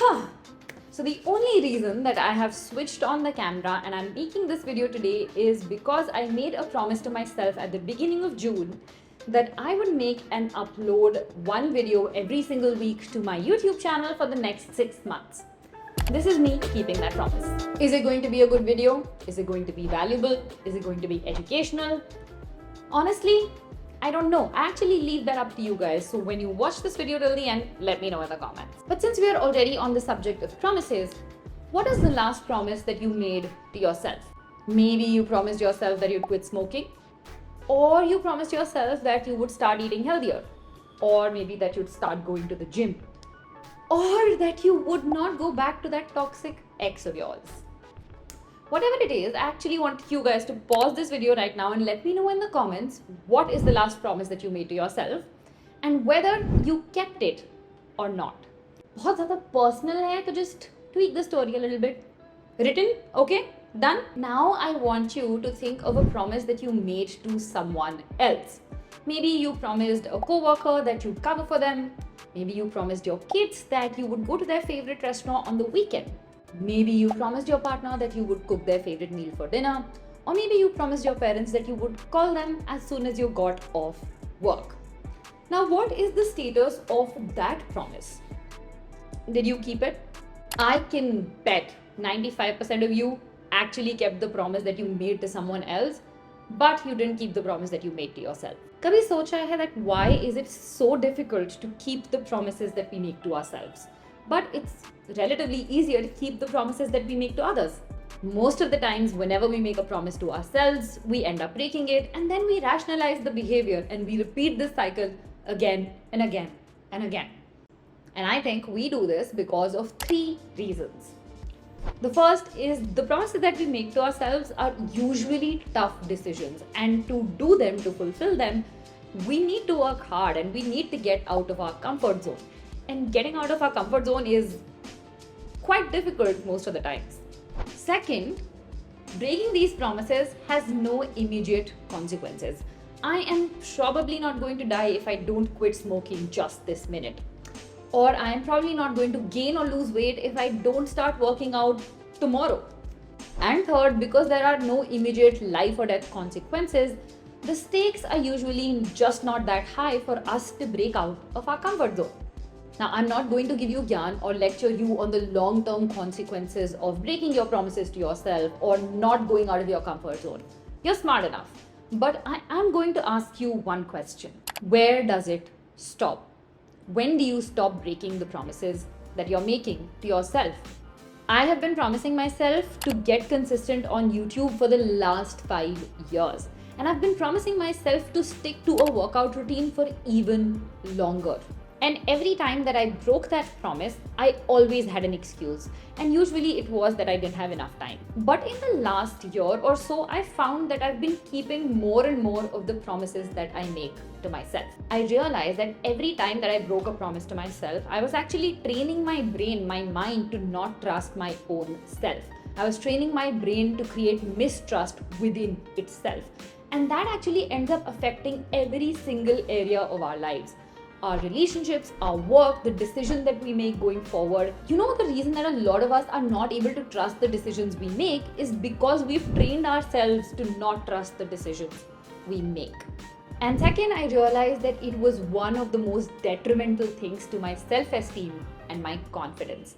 So the only reason that I have switched on the camera and I'm making this video today is because I made a promise to myself at the beginning of June that I would make and upload one video every single week to my YouTube channel for the next 6 months. This is me keeping that promise. Is it going to be a good video? Is it going to be valuable? Is it going to be educational? Honestly, I don't know. I actually leave that up to you guys. So when you watch this video till the end, let me know in the comments. But since we are already on the subject of promises, what is the last promise that you made to yourself? Maybe you promised yourself that you'd quit smoking, or you promised yourself that you would start eating healthier, or maybe that you'd start going to the gym, or that you would not go back to that toxic ex of yours. Whatever it is, I actually want you guys to pause this video right now and let me know in the comments what is the last promise that you made to yourself and whether you kept it or not. बहुत ज़्यादा personal है, तो just tweak the story a little bit. Written? Okay? Done? Now I want you to think of a promise that you made to someone else. Maybe you promised a co-worker that you'd cover for them. Maybe you promised your kids that you would go to their favorite restaurant on the weekend. Maybe you promised your partner that you would cook their favorite meal for dinner. Or maybe you promised your parents that you would call them as soon as you got off work. Now, what is the status of that promise? Did you keep it? I can bet 95% of you actually kept the promise that you made to someone else, but you didn't keep the promise that you made to yourself. कभी सोचा है that why is it so difficult to keep the promises that we make to ourselves? But it's relatively easier to keep the promises that we make to others. Most of the times, whenever we make a promise to ourselves, we end up breaking it and then we rationalize the behavior and we repeat this cycle again and again and again. And I think we do this because of 3 reasons. The first is the promises that we make to ourselves are usually tough decisions, and to do them, to fulfill them, we need to work hard and we need to get out of our comfort zone. And getting out of our comfort zone is quite difficult most of the times. Second, breaking these promises has no immediate consequences. I am probably not going to die if I don't quit smoking just this minute. Or I am probably not going to gain or lose weight if I don't start working out tomorrow. And third, because there are no immediate life or death consequences, the stakes are usually just not that high for us to break out of our comfort zone. Now, I'm not going to give you gyan or lecture you on the long-term consequences of breaking your promises to yourself or not going out of your comfort zone. You're smart enough. But I am going to ask you one question. Where does it stop? When do you stop breaking the promises that you're making to yourself? I have been promising myself to get consistent on YouTube for the last 5 years. And I've been promising myself to stick to a workout routine for even longer. And every time that I broke that promise, I always had an excuse. And usually it was that I didn't have enough time. But in the last year or so, I found that I've been keeping more and more of the promises that I make to myself. I realized that every time that I broke a promise to myself, I was actually training my brain, my mind to not trust my own self. I was training my brain to create mistrust within itself. And that actually ends up affecting every single area of our lives. Our relationships, our work, the decision that we make going forward. You know, the reason that a lot of us are not able to trust the decisions we make is because we've trained ourselves to not trust the decisions we make. And second, I realized that it was one of the most detrimental things to my self-esteem and my confidence.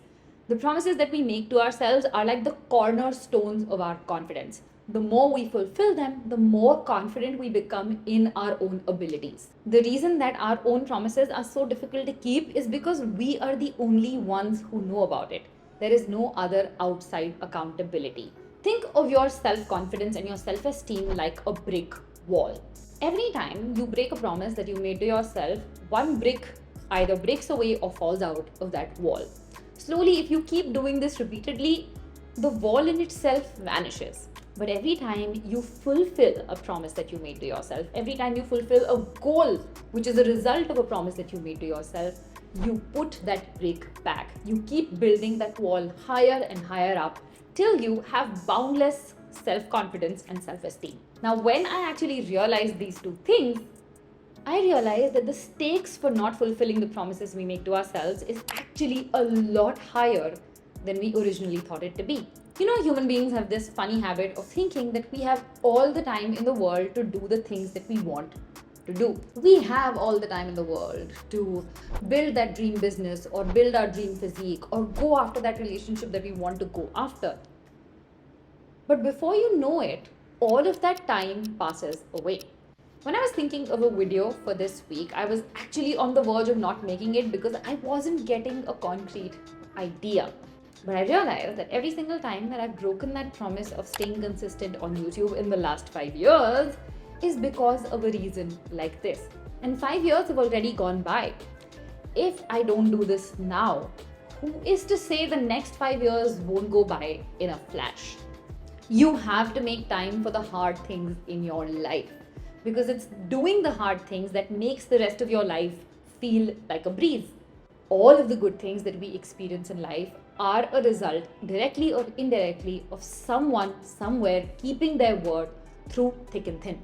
The promises that we make to ourselves are like the cornerstones of our confidence. The more we fulfill them, the more confident we become in our own abilities. The reason that our own promises are so difficult to keep is because we are the only ones who know about it. There is no other outside accountability. Think of your self-confidence and your self-esteem like a brick wall. Every time you break a promise that you made to yourself, one brick either breaks away or falls out of that wall. Slowly, if you keep doing this repeatedly, the wall in itself vanishes. But every time you fulfill a promise that you made to yourself, every time you fulfill a goal, which is a result of a promise that you made to yourself, you put that brick back. You keep building that wall higher and higher up till you have boundless self-confidence and self-esteem. Now, when I actually realized these two things, I realized that the stakes for not fulfilling the promises we make to ourselves is actually a lot higher than we originally thought it to be. You know, human beings have this funny habit of thinking that we have all the time in the world to do the things that we want to do. We have all the time in the world to build that dream business or build our dream physique or go after that relationship that we want to go after. But before you know it, all of that time passes away. When I was thinking of a video for this week, I was actually on the verge of not making it because I wasn't getting a concrete idea. But I realized that every single time that I've broken that promise of staying consistent on YouTube in the last 5 years is because of a reason like this. And 5 years have already gone by. If I don't do this now, who is to say the next 5 years won't go by in a flash? You have to make time for the hard things in your life because it's doing the hard things that makes the rest of your life feel like a breeze. All of the good things that we experience in life are a result, directly or indirectly, of someone somewhere keeping their word through thick and thin.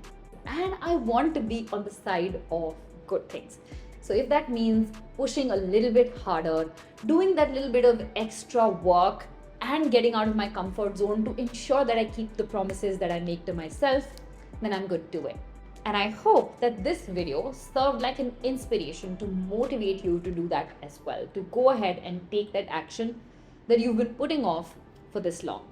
And I want to be on the side of good things. So if that means pushing a little bit harder, doing that little bit of extra work, and getting out of my comfort zone to ensure that I keep the promises that I make to myself, then I'm good to it. And I hope that this video served like an inspiration to motivate you to do that as well, to go ahead and take that action that you've been putting off for this long.